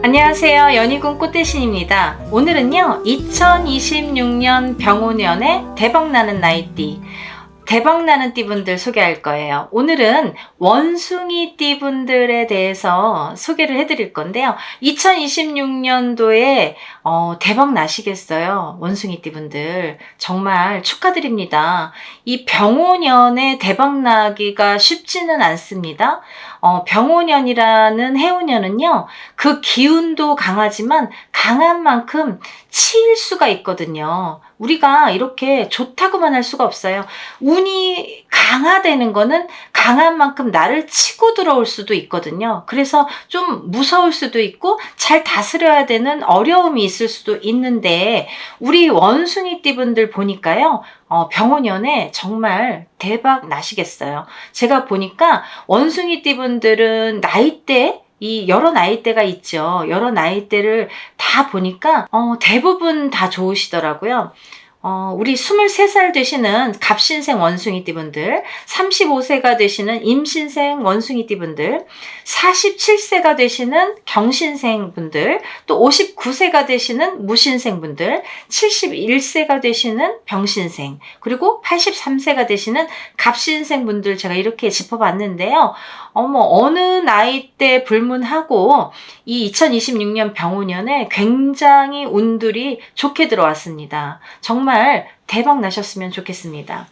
안녕하세요. 연희군 꽃대신입니다. 오늘은요 2026년 병오년에 대박나는 나이띠, 대박나는 띠분들 소개할 거예요. 오늘은 원숭이 띠분들에 대해서 소개를 해드릴 건데요. 2026년도에 대박 나시겠어요. 원숭이 띠분들 정말 축하드립니다. 이 병오년에 대박 나기가 쉽지는 않습니다. 병오년이라는 해오년은요, 그 기운도 강하지만 강한 만큼 치일 수가 있거든요. 우리가 이렇게 좋다고만 할 수가 없어요. 운이 강화되는 거는 강한 만큼 나를 치고 들어올 수도 있거든요. 그래서 좀 무서울 수도 있고 잘 다스려야 되는 어려움이 있을 수도 있는데, 우리 원숭이 띠분들 보니까요, 병오년에 정말 대박 나시겠어요. 제가 보니까 원숭이 띠분들은 나이대, 이 여러 나이대가 있죠. 여러 나이대를 다 보니까 대부분 다 좋으시더라고요. 우리 23살 되시는 갑신생 원숭이 띠분들, 35세가 되시는 임신생 원숭이 띠분들, 47세가 되시는 경신생 분들, 또 59세가 되시는 무신생 분들, 71세가 되시는 병신생, 그리고 83세가 되시는 갑신생 분들 제가 이렇게 짚어봤는데요. 어느 나이대 불문하고 이 2026년 병오년에 굉장히 운들이 좋게 들어왔습니다. 정말 대박 나셨으면 좋겠습니다.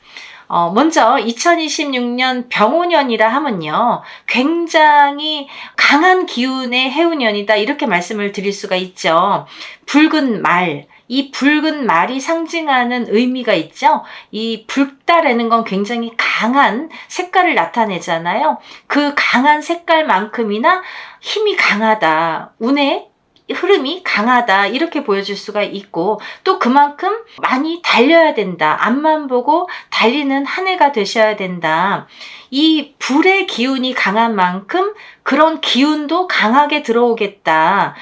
먼저 2026년 병오년이라 하면요, 굉장히 강한 기운의 해운년이다, 이렇게 말씀을 드릴 수가 있죠. 붉은 말, 이 붉은 말이 상징하는 의미가 있죠. 이 붉다라는 건 굉장히 강한 색깔을 나타내잖아요. 그 강한 색깔만큼이나 힘이 강하다, 운의 흐름이 강하다, 이렇게 보여줄 수가 있고, 또 그만큼 많이 달려야 된다, 앞만 보고 달리는 한 해가 되셔야 된다. 이 불의 기운이 강한 만큼 그런 기운도 강하게 들어오겠다.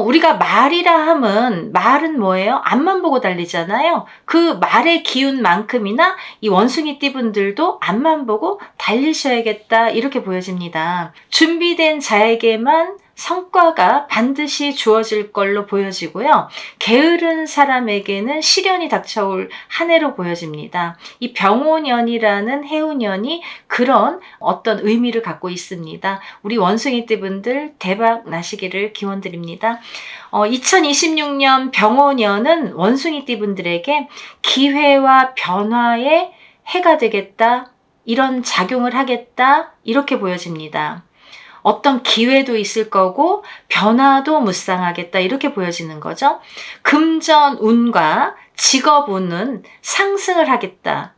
우리가 말이라 함은, 말은 뭐예요? 앞만 보고 달리잖아요. 그 말의 기운만큼이나 이 원숭이 띠분들도 앞만 보고 달리셔야겠다, 이렇게 보여집니다. 준비된 자에게만 성과가 반드시 주어질 걸로 보여지고요. 게으른 사람에게는 시련이 닥쳐올 한 해로 보여집니다. 이 병오년이라는 해운년이 그런 어떤 의미를 갖고 있습니다. 우리 원숭이 띠분들 대박 나시기를 기원드립니다. 2026년 병오년은 원숭이 띠분들에게 기회와 변화의 해가 되겠다, 이런 작용을 하겠다, 이렇게 보여집니다. 어떤 기회도 있을 거고 변화도 무쌍하겠다, 이렇게 보여지는 거죠. 금전운과 직업운은 상승을 하겠다.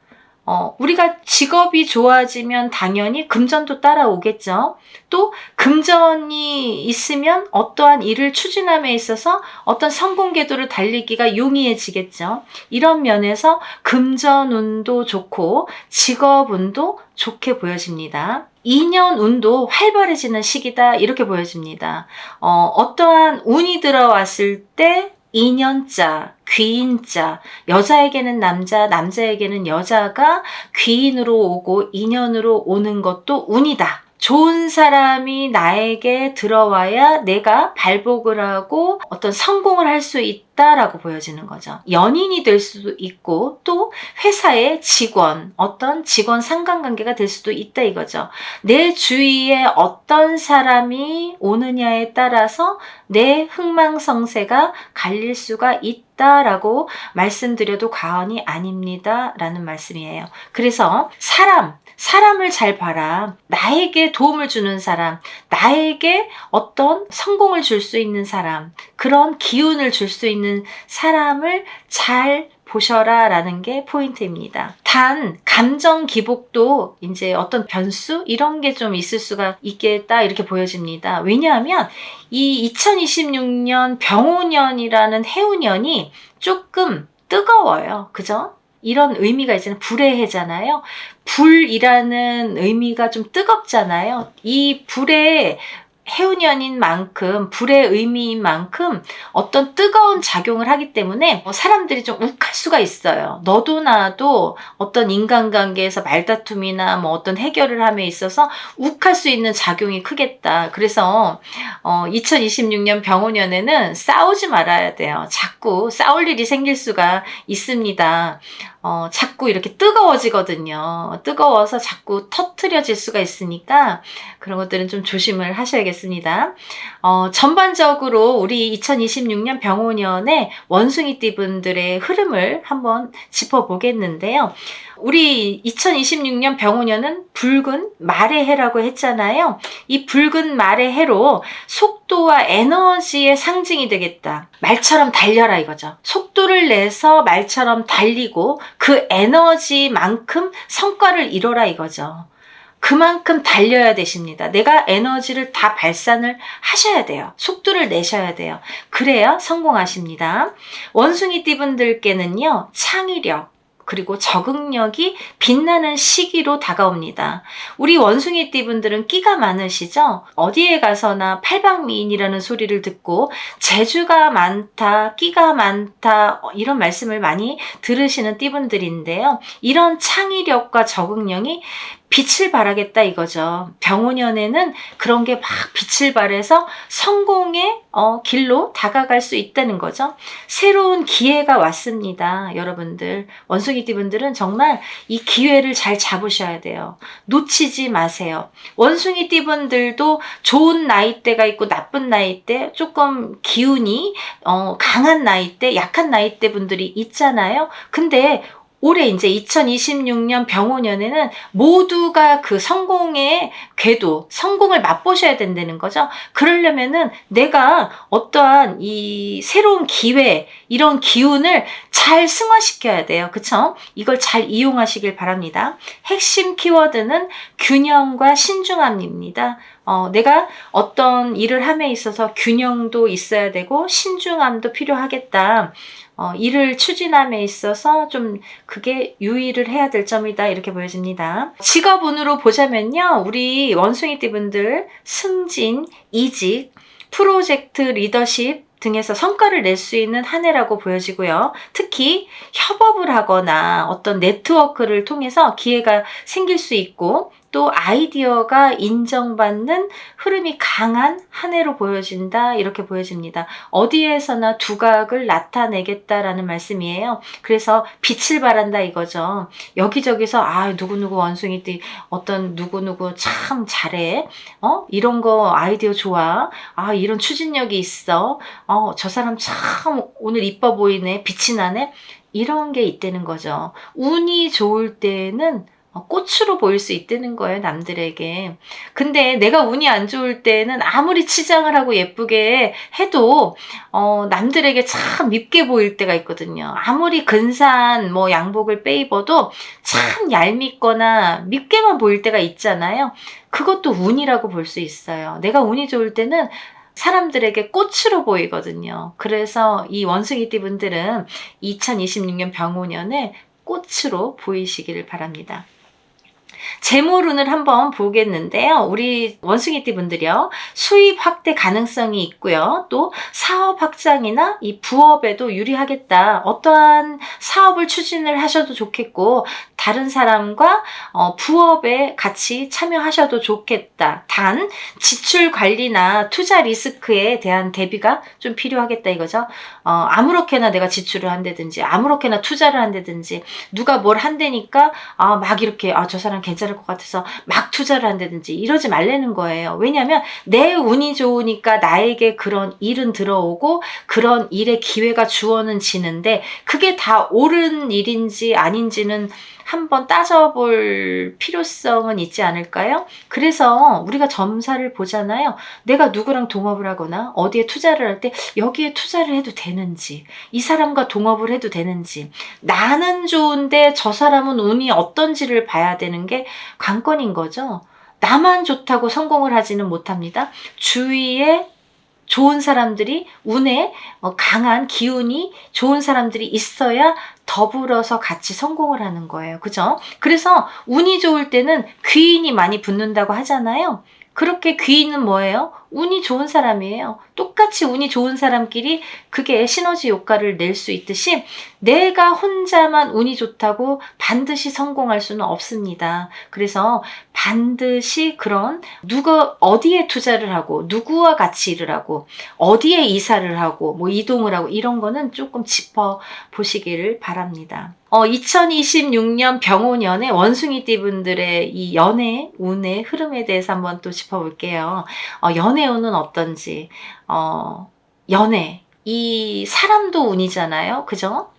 우리가 직업이 좋아지면 당연히 금전도 따라오겠죠. 또 금전이 있으면 어떠한 일을 추진함에 있어서 어떤 성공 궤도를 달리기가 용이해지겠죠. 이런 면에서 금전운도 좋고 직업운도 좋게 보여집니다. 인연운도 활발해지는 시기다, 이렇게 보여집니다. 어떠한 운이 들어왔을 때 인연자, 귀인자, 여자에게는 남자, 남자에게는 여자가 귀인으로 오고 인연으로 오는 것도 운이다. 좋은 사람이 나에게 들어와야 내가 발복을 하고 어떤 성공을 할 수 있다라고 보여지는 거죠. 연인이 될 수도 있고, 또 회사의 직원, 어떤 직원 상관관계가 될 수도 있다, 이거죠. 내 주위에 어떤 사람이 오느냐에 따라서 내 흥망성쇠가 갈릴 수가 있다라고 말씀드려도 과언이 아닙니다, 라는 말씀이에요. 그래서 사람을 잘 봐라. 나에게 도움을 주는 사람, 나에게 어떤 성공을 줄 수 있는 사람, 그런 기운을 줄 수 있는 사람을 잘 보셔라, 라는 게 포인트입니다. 단 감정 기복도 이제 어떤 변수, 이런 게 좀 있을 수가 있겠다, 이렇게 보여집니다. 왜냐하면 이 2026년 병오년이라는 해운년이 조금 뜨거워요. 그죠? 이런 의미가 있잖아요. 불의 해잖아요. 불이라는 의미가 좀 뜨겁잖아요. 이 불의 해운년인 만큼, 불의 의미인 만큼 어떤 뜨거운 작용을 하기 때문에 사람들이 좀 욱할 수가 있어요. 너도 나도 어떤 인간관계에서 말다툼이나 뭐 어떤 해결을 함에 있어서 욱할 수 있는 작용이 크겠다. 그래서 2026년 병오년에는 싸우지 말아야 돼요. 자꾸 싸울 일이 생길 수가 있습니다. 자꾸 이렇게 뜨거워지거든요. 뜨거워서 자꾸 터트려질 수가 있으니까 그런 것들은 좀 조심을 하셔야겠습니다. 전반적으로 우리 2026년 병오년의 원숭이띠 분들의 흐름을 한번 짚어보겠는데요. 우리 2026년 병오년은 붉은 말의 해라고 했잖아요. 이 붉은 말의 해로 속도와 에너지의 상징이 되겠다. 말처럼 달려라 이거죠. 속도를 내서 말처럼 달리고 그 에너지만큼 성과를 이뤄라 이거죠. 그만큼 달려야 되십니다. 내가 에너지를 다 발산을 하셔야 돼요. 속도를 내셔야 돼요. 그래야 성공하십니다. 원숭이띠 분들께는요, 창의력, 그리고 적응력이 빛나는 시기로 다가옵니다. 우리 원숭이띠 분들은 끼가 많으시죠? 어디에 가서나 팔방미인이라는 소리를 듣고 재주가 많다, 끼가 많다 이런 말씀을 많이 들으시는 띠분들인데요. 이런 창의력과 적응력이 빛을 발하겠다 이거죠. 병오년에는 그런 게 막 빛을 발해서 성공의 길로 다가갈 수 있다는 거죠. 새로운 기회가 왔습니다. 여러분들, 원숭이띠 분들은 정말 이 기회를 잘 잡으셔야 돼요. 놓치지 마세요. 원숭이띠 분들도 좋은 나이대가 있고 나쁜 나이대, 조금 기운이 강한 나이대, 약한 나이대 분들이 있잖아요. 근데 올해 이제 2026년 병오년에는 모두가 그 성공의 궤도, 성공을 맛보셔야 된다는 거죠. 그러려면은 내가 어떠한 이 새로운 기회, 이런 기운을 잘 승화시켜야 돼요. 그쵸? 이걸 잘 이용하시길 바랍니다. 핵심 키워드는 균형과 신중함입니다. 내가 어떤 일을 함에 있어서 균형도 있어야 되고 신중함도 필요하겠다. 일을 추진함에 있어서 좀 그게 유의를 해야 될 점이다 이렇게 보여집니다. 직업운으로 보자면요. 우리 원숭이띠 분들 승진, 이직, 프로젝트 리더십 등에서 성과를 낼 수 있는 한 해라고 보여지고요. 특히 협업을 하거나 어떤 네트워크를 통해서 기회가 생길 수 있고 또 아이디어가 인정받는 흐름이 강한 한 해로 보여진다 이렇게 보여집니다. 어디에서나 두각을 나타내겠다라는 말씀이에요. 그래서 빛을 발한다 이거죠. 여기저기서 누구누구 원숭이띠 어떤 누구누구 참 잘해. 이런 거 아이디어 좋아. 이런 추진력이 있어. 저 사람 참 오늘 이뻐 보이네. 빛이 나네. 이런 게 있다는 거죠. 운이 좋을 때는 꽃으로 보일 수 있다는 거예요, 남들에게. 근데 내가 운이 안 좋을 때는 아무리 치장을 하고 예쁘게 해도 남들에게 참 밉게 보일 때가 있거든요. 아무리 근사한 양복을 빼입어도 참 얄밉거나 밉게만 보일 때가 있잖아요. 그것도 운이라고 볼 수 있어요. 내가 운이 좋을 때는 사람들에게 꽃으로 보이거든요. 그래서 이 원숭이띠 분들은 2026년 병오년에 꽃으로 보이시기를 바랍니다. 재물운을 한번 보겠는데요. 우리 원숭이띠 분들이요. 수입 확대 가능성이 있고요. 또 사업 확장이나 이 부업에도 유리하겠다. 어떠한 사업을 추진을 하셔도 좋겠고 다른 사람과 부업에 같이 참여하셔도 좋겠다. 단 지출 관리나 투자 리스크에 대한 대비가 좀 필요하겠다 이거죠. 아무렇게나 내가 지출을 한다든지 아무렇게나 투자를 한다든지 누가 뭘 한다니까 막 이렇게 저 사람 괜찮을 것 같아서 막 투자를 한다든지 이러지 말라는 거예요. 왜냐하면 내 운이 좋으니까 나에게 그런 일은 들어오고 그런 일의 기회가 주어는 지는데 그게 다 옳은 일인지 아닌지는 한번 따져볼 필요성은 있지 않을까요? 그래서 우리가 점사를 보잖아요. 내가 누구랑 동업을 하거나 어디에 투자를 할 때 여기에 투자를 해도 되는지 이 사람과 동업을 해도 되는지 나는 좋은데 저 사람은 운이 어떤지를 봐야 되는 게 관건인 거죠. 나만 좋다고 성공을 하지는 못합니다. 주위에 좋은 사람들이 운에 강한 기운이 좋은 사람들이 있어야 더불어서 같이 성공을 하는 거예요. 그죠? 그래서 운이 좋을 때는 귀인이 많이 붙는다고 하잖아요. 그렇게 귀인은 뭐예요? 운이 좋은 사람이에요. 똑같이 운이 좋은 사람끼리 그게 시너지 효과를 낼 수 있듯이 내가 혼자만 운이 좋다고 반드시 성공할 수는 없습니다. 그래서 반드시 그런 누가 어디에 투자를 하고 누구와 같이 일을 하고 어디에 이사를 하고 뭐 이동을 하고 이런 거는 조금 짚어 보시기를 바랍니다. 2026년 병오년에 원숭이띠 분들의 이 연애 운의 흐름에 대해서 한번 또 짚어볼게요. 연애 운은 어떤지, 연애, 이 사람도 운이잖아요. 그죠?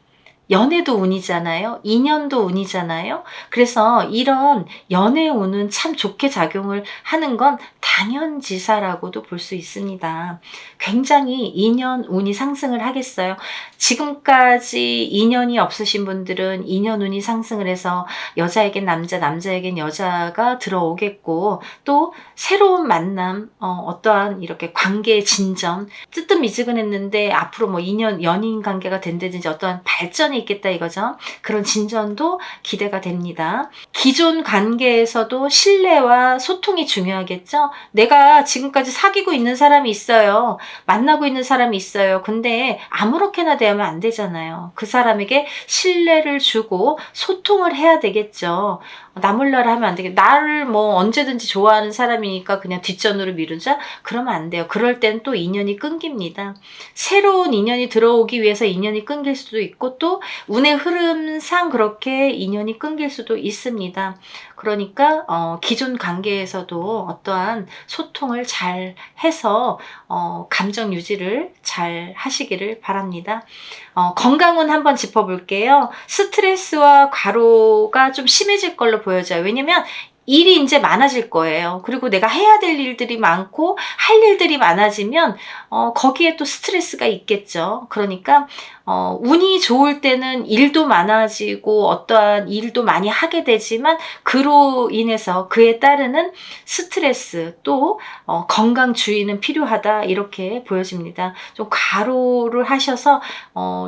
연애도 운이잖아요. 인연도 운이잖아요. 그래서 이런 연애 운은 참 좋게 작용을 하는 건 당연지사라고도 볼 수 있습니다. 굉장히 인연 운이 상승을 하겠어요. 지금까지 인연이 없으신 분들은 인연 운이 상승을 해서 여자에겐 남자, 남자에겐 여자가 들어오겠고 또 새로운 만남, 어떠한 이렇게 관계의 진전, 뜨뜻미지근했는데 앞으로 뭐 인연, 연인 관계가 된다든지 어떠한 발전이 있겠다 이거죠. 그런 진전도 기대가 됩니다. 기존 관계에서도 신뢰와 소통이 중요하겠죠. 내가 지금까지 사귀고 있는 사람이 있어요. 만나고 있는 사람이 있어요. 근데 아무렇게나 대하면 안 되잖아요. 그 사람에게 신뢰를 주고 소통을 해야 되겠죠. 나 몰라라 하면 안 되겠죠. 나를 뭐 언제든지 좋아하는 사람이니까 그냥 뒷전으로 미루자? 그러면 안 돼요. 그럴 땐 또 인연이 끊깁니다. 새로운 인연이 들어오기 위해서 인연이 끊길 수도 있고 또 운의 흐름상 그렇게 인연이 끊길 수도 있습니다. 그러니까 기존 관계에서도 어떠한 소통을 잘 해서 감정 유지를 잘 하시기를 바랍니다. 건강은 한번 짚어볼게요. 스트레스와 과로가 좀 심해질 걸로 보여져요. 왜냐면 일이 이제 많아질 거예요. 그리고 내가 해야 될 일들이 많고 할 일들이 많아지면 거기에 또 스트레스가 있겠죠. 그러니까 운이 좋을 때는 일도 많아지고 어떠한 일도 많이 하게 되지만 그로 인해서 그에 따르는 스트레스 또 건강 주의는 필요하다 이렇게 보여집니다. 좀 과로를 하셔서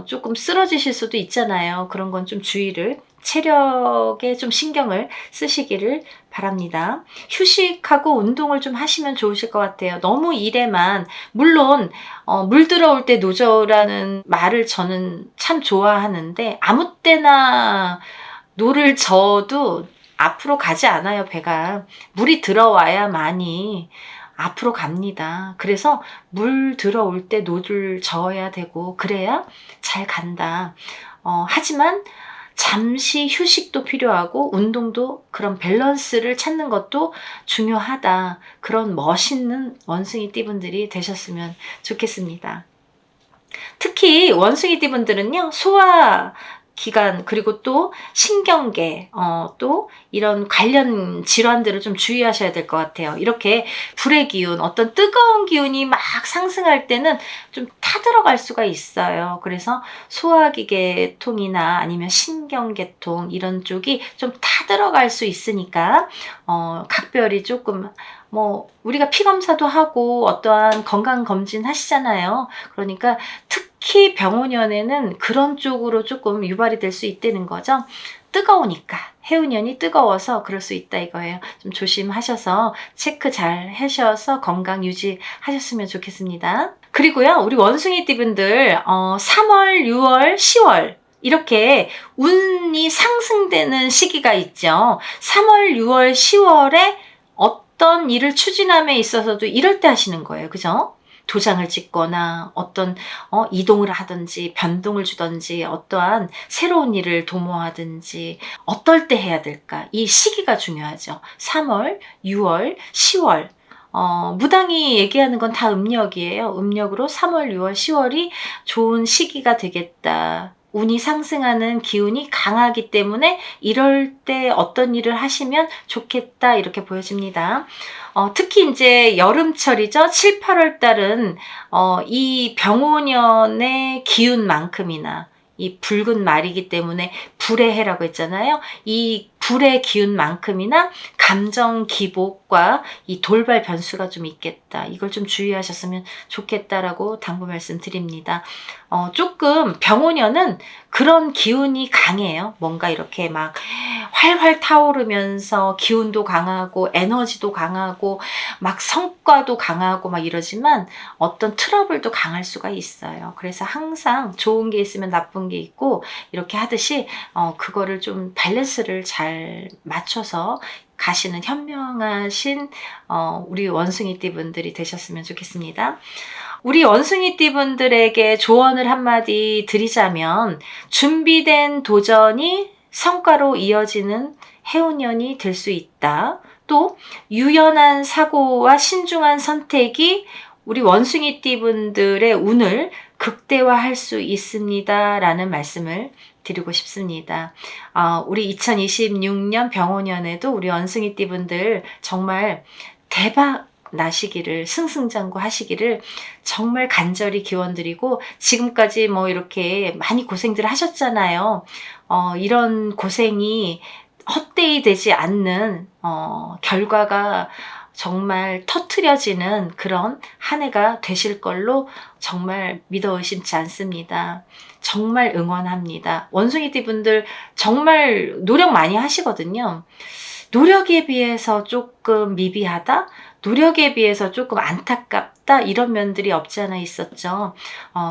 조금 쓰러지실 수도 있잖아요. 그런 건 좀 주의를 체력에 좀 신경을 쓰시기를 바랍니다. 휴식하고 운동을 좀 하시면 좋으실 것 같아요. 너무 일에만 물론 물 들어올 때 노저라는 말을 저는 참 좋아하는데 아무 때나 노를 저어도 앞으로 가지 않아요. 배가 물이 들어와야만이 앞으로 갑니다. 그래서 물 들어올 때 노를 저어야 되고 그래야 잘 간다. 하지만 잠시 휴식도 필요하고 운동도 그런 밸런스를 찾는 것도 중요하다. 그런 멋있는 원숭이 띠분들이 되셨으면 좋겠습니다. 특히 원숭이 띠분들은요, 소화 기관 그리고 또 신경계 또 이런 관련 질환들을 좀 주의하셔야 될 것 같아요. 이렇게 불의 기운 어떤 뜨거운 기운이 막 상승할 때는 좀 타들어갈 수가 있어요. 그래서 소화기계통이나 아니면 신경계통 이런 쪽이 좀 타들어갈 수 있으니까 각별히 조금 뭐 우리가 피검사도 하고 어떠한 건강검진 하시잖아요. 그러니까 특히 병원연에는 그런 쪽으로 조금 유발이 될 수 있다는 거죠. 뜨거우니까 해운연이 뜨거워서 그럴 수 있다 이거예요. 좀 조심하셔서 체크 잘 하셔서 건강 유지하셨으면 좋겠습니다. 그리고요 우리 원숭이 띠분들 3월, 6월, 10월 이렇게 운이 상승되는 시기가 있죠. 3월, 6월, 10월에 어떤 일을 추진함에 있어서도 이럴 때 하시는 거예요. 그죠? 도장을 찍거나 어떤 이동을 하든지 변동을 주든지 어떠한 새로운 일을 도모하든지 어떨 때 해야 될까? 이 시기가 중요하죠. 3월, 6월, 10월 무당이 얘기하는 건 다 음력이에요. 음력으로 3월, 6월, 10월이 좋은 시기가 되겠다. 운이 상승하는 기운이 강하기 때문에 이럴 때 어떤 일을 하시면 좋겠다 이렇게 보여집니다. 특히 이제 여름철이죠. 7, 8월 달은 이 병오년의 기운만큼이나 이 붉은 말이기 때문에 불의 해라고 했잖아요. 이 불의 기운만큼이나 감정 기복과 이 돌발 변수가 좀 있겠다. 이걸 좀 주의하셨으면 좋겠다라고 당부 말씀드립니다. 조금 병오년은 그런 기운이 강해요. 뭔가 이렇게 막 활활 타오르면서 기운도 강하고 에너지도 강하고 막 성과도 강하고 막 이러지만 어떤 트러블도 강할 수가 있어요. 그래서 항상 좋은 게 있으면 나쁜 게 있고 이렇게 하듯이 그거를 좀 밸런스를 잘 맞춰서 가시는 현명하신 우리 원숭이띠 분들이 되셨으면 좋겠습니다. 우리 원숭이띠 분들에게 조언을 한마디 드리자면 준비된 도전이 성과로 이어지는 해운년이 될 수 있다. 또 유연한 사고와 신중한 선택이 우리 원숭이띠 분들의 운을 극대화할 수 있습니다. 라는 말씀을 드리고 싶습니다. 우리 2026년 병오년에도 우리 원숭이띠 분들 정말 대박 나시기를, 승승장구 하시기를 정말 간절히 기원드리고, 지금까지 뭐 이렇게 많이 고생들 하셨잖아요. 이런 고생이 헛되이 되지 않는 결과가 정말 터트려지는 그런 한 해가 되실 걸로 정말 믿어 의심치 않습니다. 정말 응원합니다. 원숭이띠 분들 정말 노력 많이 하시거든요. 노력에 비해서 조금 미비하다? 노력에 비해서 조금 안타깝다? 이런 면들이 없지 않아 있었죠.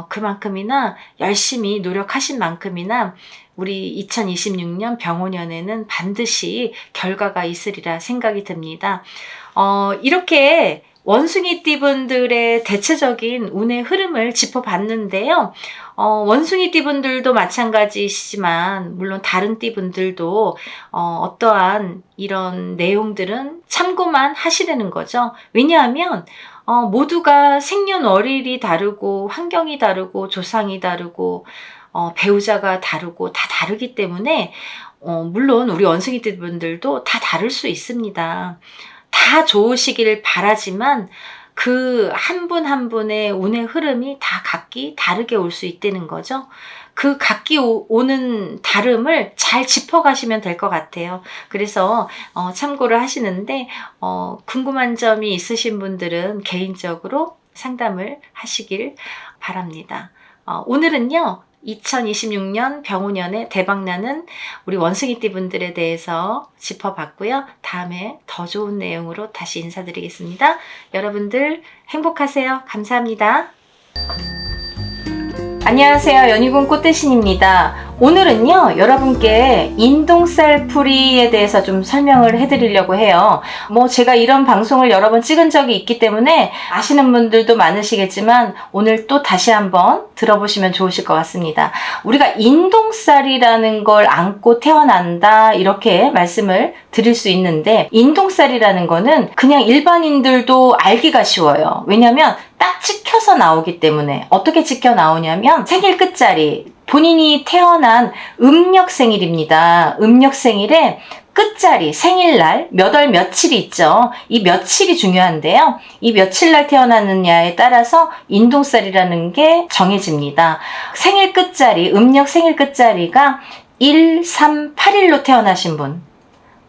그만큼이나 열심히 노력하신 만큼이나 우리 2026년 병오년에는 반드시 결과가 있으리라 생각이 듭니다. 이렇게 원숭이띠 분들의 대체적인 운의 흐름을 짚어봤는데요. 원숭이띠 분들도 마찬가지시지만 물론 다른 띠 분들도 어떠한 이런 내용들은 참고만 하시라는 거죠. 왜냐하면 모두가 생년월일이 다르고 환경이 다르고 조상이 다르고 배우자가 다르고 다 다르기 때문에 물론 우리 원숭이띠 분들도 다 다를 수 있습니다. 다 좋으시길 바라지만 그 한 분 한 분의 운의 흐름이 다 각기 다르게 올 수 있다는 거죠. 그 각기 오는 다름을 잘 짚어가시면 될 것 같아요. 그래서 참고를 하시는데 궁금한 점이 있으신 분들은 개인적으로 상담을 하시길 바랍니다. 오늘은요. 2026년 병오년에 대박나는 우리 원숭이띠 분들에 대해서 짚어봤고요. 다음에 더 좋은 내용으로 다시 인사드리겠습니다. 여러분들 행복하세요. 감사합니다. 안녕하세요. 연희군 꽃대신입니다. 오늘은요, 여러분께 인동쌀 풀이에 대해서 좀 설명을 해드리려고 해요. 제가 이런 방송을 여러 번 찍은 적이 있기 때문에 아시는 분들도 많으시겠지만 오늘 또 다시 한번 들어보시면 좋으실 것 같습니다. 우리가 인동쌀이라는 걸 안고 태어난다 이렇게 말씀을 드릴 수 있는데, 인동쌀이라는 거는 그냥 일반인들도 알기가 쉬워요. 왜냐하면 딱 찍혀서 나오기 때문에. 어떻게 찍혀 나오냐면 생일 끝자리, 본인이 태어난 음력 생일입니다. 음력 생일에 끝자리, 생일날, 몇 월 며칠이 있죠. 이 며칠이 중요한데요. 이 며칠날 태어났느냐에 따라서 인동쌀이라는 게 정해집니다. 생일 끝자리, 음력 생일 끝자리가 1, 3, 8일로 태어나신 분,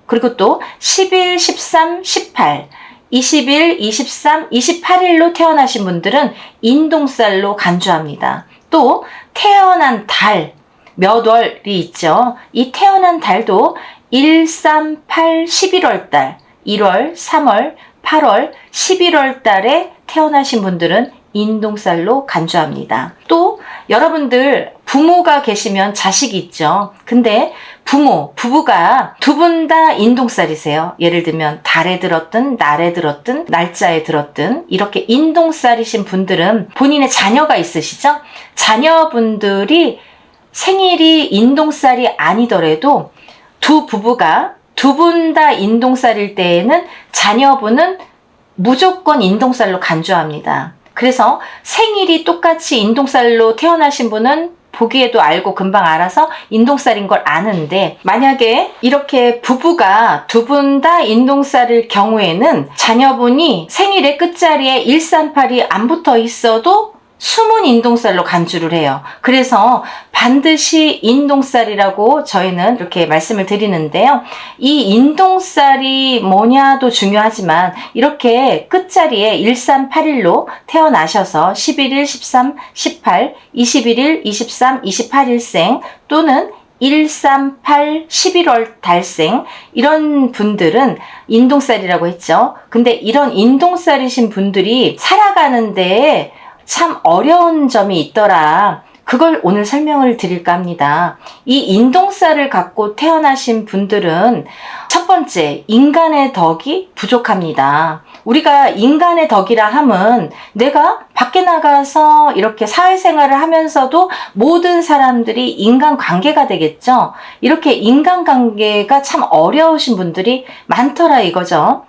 그리고 또 10일, 13, 18, 20일, 23, 28일로 태어나신 분들은 인동쌀로 간주합니다. 또 태어난 달, 몇 월이 있죠. 이 태어난 달도 1, 3, 8, 11월 달, 1월, 3월, 8월, 11월 달에 태어나신 분들은 인동쌀로 간주합니다. 또 여러분들 부모가 계시면 자식이 있죠. 근데 부부가 두 분 다 인동쌀이세요. 예를 들면 달에 들었든 날에 들었든 날짜에 들었든 이렇게 인동쌀이신 분들은 본인의 자녀가 있으시죠? 자녀분들이 생일이 인동쌀이 아니더라도 두 부부가 두 분 다 인동쌀일 때에는 자녀분은 무조건 인동쌀로 간주합니다. 그래서 생일이 똑같이 인동쌀로 태어나신 분은 보기에도 알고 금방 알아서 인동쌀인 걸 아는데, 만약에 이렇게 부부가 두 분 다 인동쌀일 경우에는 자녀분이 생일의 끝자리에 138이 안 붙어 있어도 숨은 인동살로 간주를 해요. 그래서 반드시 인동살이라고 저희는 이렇게 말씀을 드리는데요. 이 인동살이 뭐냐도 중요하지만 이렇게 끝자리에 1381로 태어나셔서 11일, 13, 18, 21일, 23, 28일생 또는 138, 11월 달생 이런 분들은 인동살이라고 했죠. 근데 이런 인동살이신 분들이 살아가는 데에 참 어려운 점이 있더라. 그걸 오늘 설명을 드릴까 합니다. 이 인동살을 갖고 태어나신 분들은 첫 번째, 인간의 덕이 부족합니다. 우리가 인간의 덕이라 함은 내가 밖에 나가서 이렇게 사회생활을 하면서도 모든 사람들이 인간관계가 되겠죠. 이렇게 인간관계가 참 어려우신 분들이 많더라 이거죠.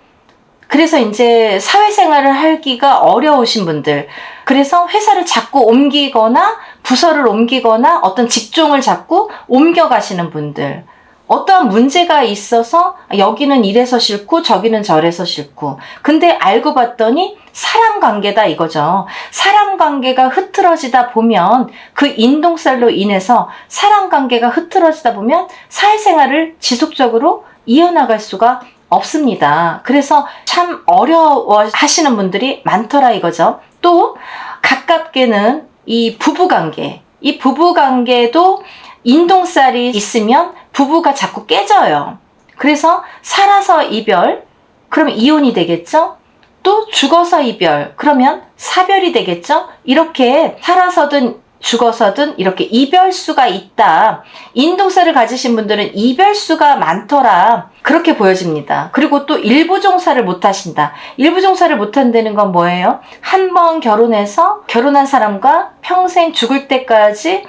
그래서 이제 사회생활을 하기가 어려우신 분들, 그래서 회사를 자꾸 옮기거나 부서를 옮기거나 어떤 직종을 자꾸 옮겨가시는 분들, 어떠한 문제가 있어서 여기는 이래서 싫고 저기는 저래서 싫고, 근데 알고 봤더니 사람 관계다 이거죠. 사람 관계가 흐트러지다 보면 그 인동살로 인해서 사람 관계가 흐트러지다 보면 사회생활을 지속적으로 이어나갈 수가 없습니다. 그래서 참 어려워 하시는 분들이 많더라 이거죠. 또 가깝게는 이 부부관계, 이 부부관계도 인동살이 있으면 부부가 자꾸 깨져요. 그래서 살아서 이별, 그러면 이혼이 되겠죠? 또 죽어서 이별, 그러면 사별이 되겠죠? 이렇게 살아서든 죽어서든 이렇게 이별수가 있다. 인동살을 가지신 분들은 이별수가 많더라. 그렇게 보여집니다. 그리고 또 일부종사를 못 하신다. 일부종사를 못 한다는 건 뭐예요? 한 번 결혼해서 결혼한 사람과 평생 죽을 때까지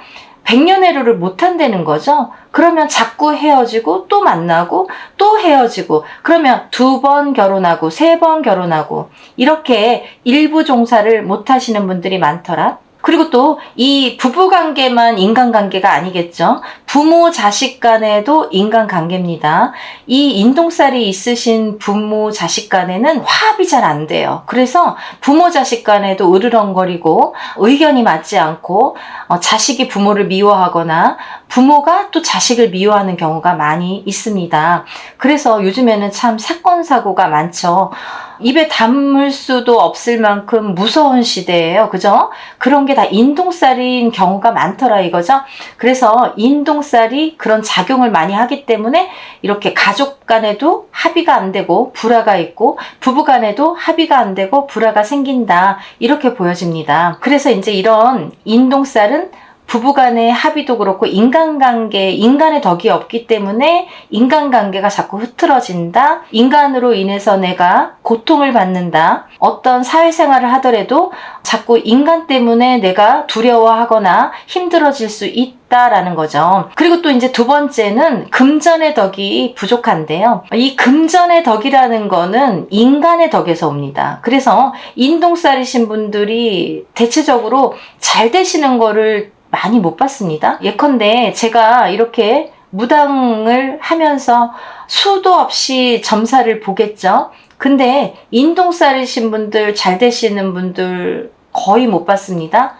백년해로를 못 한다는 거죠. 그러면 자꾸 헤어지고 또 만나고 또 헤어지고, 그러면 2번 결혼하고 3번 결혼하고 이렇게 일부종사를 못 하시는 분들이 많더라. 그리고 또 이 부부관계만 인간관계가 아니겠죠. 부모 자식 간에도 인간관계입니다. 이 인동살이 있으신 부모 자식 간에는 화합이 잘 안 돼요. 그래서 부모 자식 간에도 으르렁거리고 의견이 맞지 않고 자식이 부모를 미워하거나 부모가 또 자식을 미워하는 경우가 많이 있습니다. 그래서 요즘에는 참 사건 사고가 많죠. 입에 담을 수도 없을 만큼 무서운 시대예요. 그죠? 그런 게 다 인동살인 경우가 많더라 이거죠. 그래서 인동살이 그런 작용을 많이 하기 때문에 이렇게 가족 간에도 합의가 안 되고 불화가 있고 부부 간에도 합의가 안 되고 불화가 생긴다. 이렇게 보여집니다. 그래서 이제 이런 인동살은 부부간의 합의도 그렇고 인간관계, 인간의 덕이 없기 때문에 인간관계가 자꾸 흐트러진다. 인간으로 인해서 내가 고통을 받는다. 어떤 사회생활을 하더라도 자꾸 인간 때문에 내가 두려워하거나 힘들어질 수 있다라는 거죠. 그리고 또 이제 두 번째는 금전의 덕이 부족한데요. 이 금전의 덕이라는 거는 인간의 덕에서 옵니다. 그래서 인동살이신 분들이 대체적으로 잘 되시는 거를 많이 못 봤습니다. 예컨대 제가 이렇게 무당을 하면서 수도 없이 점사를 보겠죠. 근데 인동살이신 분들, 잘 되시는 분들 거의 못 봤습니다.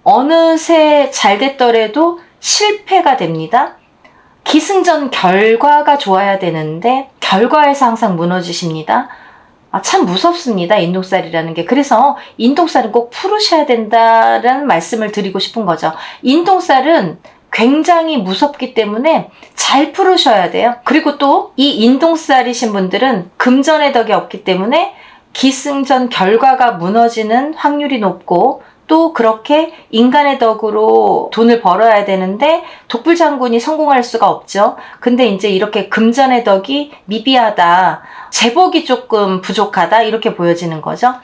어느새 잘 됐더라도 실패가 됩니다. 기승전 결과가 좋아야 되는데 결과에서 항상 무너지십니다. 참 무섭습니다. 인동살이라는 게. 그래서 인동살은 꼭 풀으셔야 된다라는 말씀을 드리고 싶은 거죠. 인동살은 굉장히 무섭기 때문에 잘 풀으셔야 돼요. 그리고 또 이 인동살이신 분들은 금전의 덕이 없기 때문에 기승전 결과가 무너지는 확률이 높고, 또 그렇게 인간의 덕으로 돈을 벌어야 되는데 독불장군이 성공할 수가 없죠. 근데 이제 이렇게 금전의 덕이 미비하다, 제복이 조금 부족하다, 이렇게 보여지는 거죠.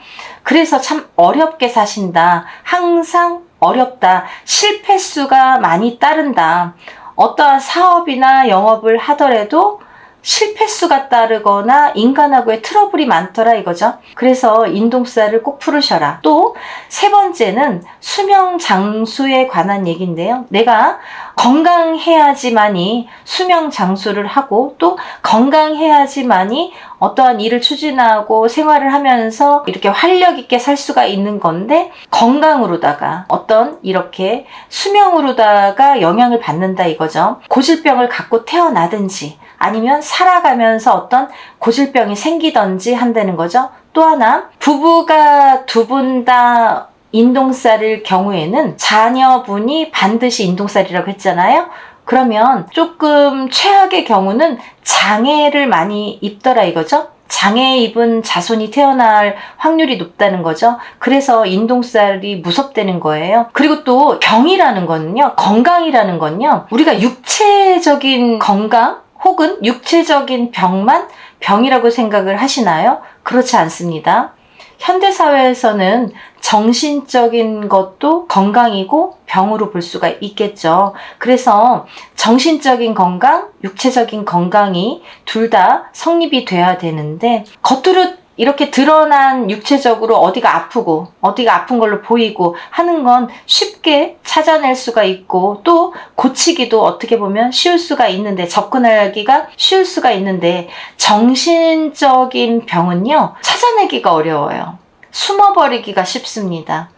그래서 참 어렵게 사신다. 항상 어렵다. 실패수가 많이 따른다. 어떠한 사업이나 영업을 하더라도 실패수가 따르거나 인간하고의 트러블이 많더라 이거죠. 그래서 인동살을 꼭 풀으셔라. 또 세 번째는 수명 장수에 관한 얘기인데요. 내가 건강해야지만이 수명 장수를 하고 또 건강해야지만이 어떠한 일을 추진하고 생활을 하면서 이렇게 활력 있게 살 수가 있는 건데, 건강으로다가 어떤 이렇게 수명으로다가 영향을 받는다 이거죠. 고질병을 갖고 태어나든지 아니면 살아가면서 어떤 고질병이 생기든지 한다는 거죠. 또 하나, 부부가 두 분 다 인동살일 경우에는 자녀분이 반드시 인동살이라고 했잖아요. 그러면 조금 최악의 경우는 장애를 많이 입더라 이거죠. 장애 입은 자손이 태어날 확률이 높다는 거죠. 그래서 인동살이 무섭다는 거예요. 그리고 또 병이라는 거는요, 건강이라는 건요, 우리가 육체적인 건강 혹은 육체적인 병만 병이라고 생각을 하시나요? 그렇지 않습니다. 현대사회에서는 정신적인 것도 건강이고 병으로 볼 수가 있겠죠. 그래서 정신적인 건강, 육체적인 건강이 둘 다 성립이 돼야 되는데, 겉으로 이렇게 드러난 육체적으로 어디가 아프고 어디가 아픈 걸로 보이고 하는 건 쉽게 찾아낼 수가 있고 또 고치기도 어떻게 보면 쉬울 수가 있는데, 접근하기가 쉬울 수가 있는데, 정신적인 병은요 찾아내기가 어려워요. 숨어버리기가 쉽습니다.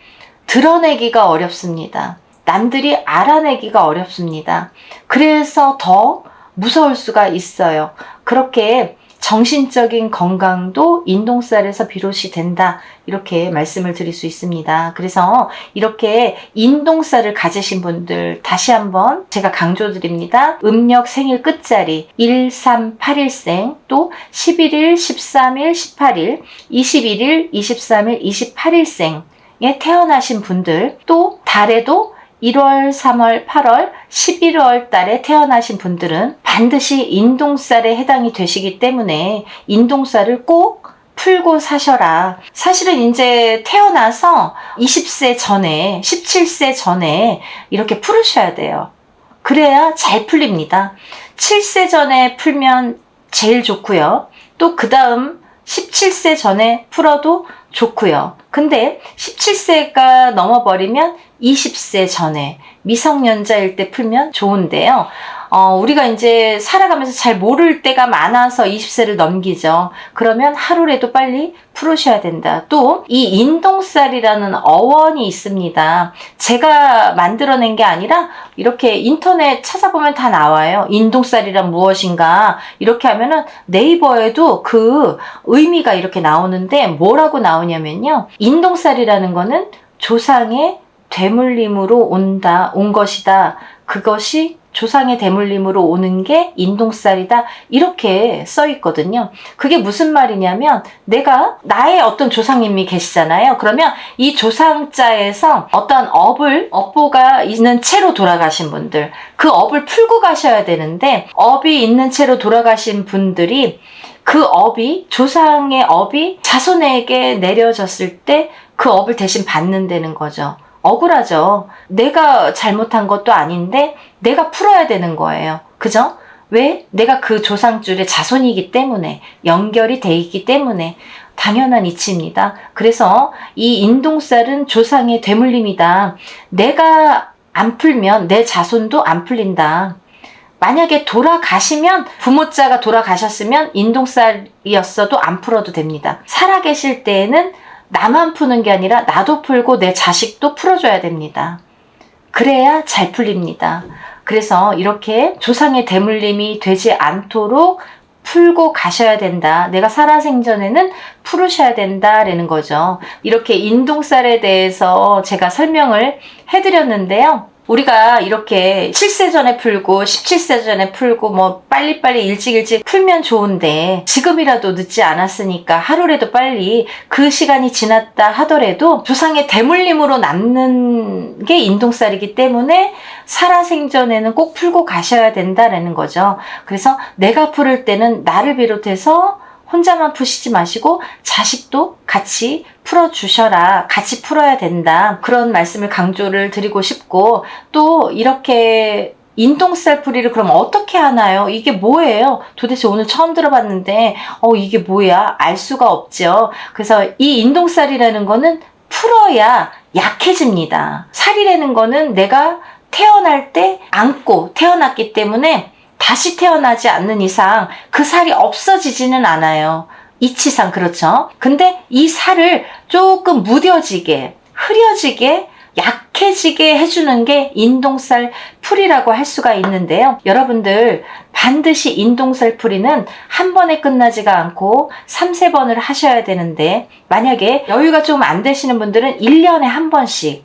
드러내기가 어렵습니다. 남들이 알아내기가 어렵습니다. 그래서 더 무서울 수가 있어요. 그렇게 정신적인 건강도 인동살에서 비롯이 된다, 이렇게 말씀을 드릴 수 있습니다. 그래서 이렇게 인동살을 가지신 분들 다시 한번 제가 강조드립니다. 음력 생일 끝자리 1381생, 또 11일, 13일, 18일, 21일, 23일, 28일생에 태어나신 분들, 또 달에도 1월, 3월, 8월, 11월 달에 태어나신 분들은 반드시 인동살에 해당이 되시기 때문에 인동살을 꼭 풀고 사셔라. 사실은 이제 태어나서 20세 전에, 17세 전에 이렇게 풀으셔야 돼요. 그래야 잘 풀립니다. 7세 전에 풀면 제일 좋고요. 또 그 다음 17세 전에 풀어도 좋고요. 근데 17세가 넘어버리면 20세 전에 미성년자일 때 풀면 좋은데요. 우리가 이제 살아가면서 잘 모를 때가 많아서 20세를 넘기죠. 그러면 하루라도 빨리 풀으셔야 된다. 또 이 인동살이라는 어원이 있습니다. 제가 만들어낸 게 아니라 이렇게 인터넷 찾아보면 다 나와요. 인동살이란 무엇인가 이렇게 하면은 네이버에도 그 의미가 이렇게 나오는데, 뭐라고 나오냐면요, 인동살이라는 거는 조상의 대물림으로 온 것이다. 그것이 조상의 대물림으로 오는 게 인동살이다, 이렇게 써 있거든요. 그게 무슨 말이냐면, 나의 어떤 조상님이 계시잖아요. 그러면 이 조상자에서 어떤 업보가 있는 채로 돌아가신 분들, 그 업을 풀고 가셔야 되는데, 업이 있는 채로 돌아가신 분들이 그 조상의 업이 자손에게 내려졌을 때 그 업을 대신 받는다는 거죠. 억울하죠. 내가 잘못한 것도 아닌데 내가 풀어야 되는 거예요. 그죠? 왜? 내가 그 조상줄의 자손이기 때문에, 연결이 돼 있기 때문에 당연한 이치입니다. 그래서 이 인동살은 조상의 되물림이다. 내가 안 풀면 내 자손도 안 풀린다. 만약에 돌아가시면, 부모자가 돌아가셨으면 인동살이었어도 안 풀어도 됩니다. 살아계실 때에는 나만 푸는 게 아니라 나도 풀고 내 자식도 풀어줘야 됩니다. 그래야 잘 풀립니다. 그래서 이렇게 조상의 대물림이 되지 않도록 풀고 가셔야 된다. 내가 살아생전에는 풀으셔야 된다라는 거죠. 이렇게 인동살에 대해서 제가 설명을 해드렸는데요. 우리가 이렇게 7세 전에 풀고 17세 전에 풀고 뭐 빨리빨리 일찍 풀면 좋은데, 지금이라도 늦지 않았으니까 하루라도 빨리, 그 시간이 지났다 하더라도 조상의 대물림으로 남는 게 인동살이기 때문에 살아생전에는 꼭 풀고 가셔야 된다라는 거죠. 그래서 내가 풀을 때는 나를 비롯해서 혼자만 푸시지 마시고 자식도 같이 풀어주셔라. 같이 풀어야 된다. 그런 말씀을 강조를 드리고 싶고, 또 이렇게 인동살 풀이를 그럼 어떻게 하나요? 이게 뭐예요? 도대체 오늘 처음 들어봤는데 이게 뭐야? 알 수가 없죠. 그래서 이 인동살이라는 거는 풀어야 약해집니다. 살이라는 거는 내가 태어날 때 안고 태어났기 때문에 다시 태어나지 않는 이상 그 살이 없어지지는 않아요. 이치상 그렇죠. 근데 이 살을 조금 무뎌지게, 흐려지게, 약해지게 해주는 게 인동살 풀이라고 할 수가 있는데요. 여러분들 반드시 인동살 풀이는 한 번에 끝나지가 않고 3, 4번을 하셔야 되는데, 만약에 여유가 좀 안 되시는 분들은 1년에 한 번씩,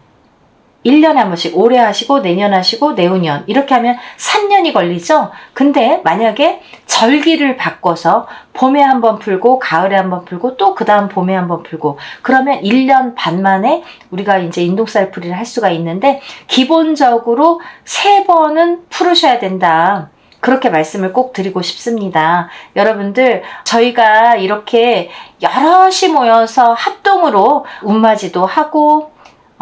올해 하시고 내년 하시고 내후년 이렇게 하면 3년이 걸리죠. 근데 만약에 절기를 바꿔서 봄에 한번 풀고 가을에 한번 풀고 또 그 다음 봄에 한번 풀고 그러면 1년 반 만에 우리가 이제 인동살 풀이를 할 수가 있는데, 기본적으로 3번은 풀으셔야 된다. 그렇게 말씀을 꼭 드리고 싶습니다. 여러분들, 저희가 이렇게 여럿이 모여서 합동으로 운맞이도 하고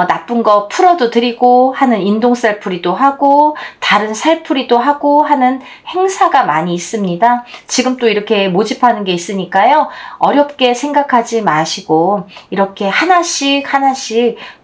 나쁜 거 풀어도 드리고 하는 인동살 풀이도 하고 다른 살풀이도 하고 하는 행사가 많이 있습니다. 지금 또 이렇게 모집하는 게 있으니까요. 어렵게 생각하지 마시고 이렇게 하나씩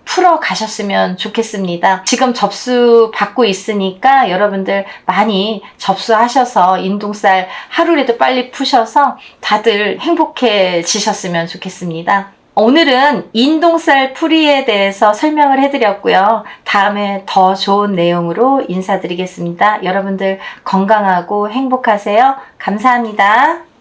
풀어 가셨으면 좋겠습니다. 지금 접수 받고 있으니까 여러분들 많이 접수하셔서 인동살 하루라도 빨리 푸셔서 다들 행복해지셨으면 좋겠습니다. 오늘은 인동살 풀이에 대해서 설명을 해드렸고요. 다음에 더 좋은 내용으로 인사드리겠습니다. 여러분들 건강하고 행복하세요. 감사합니다.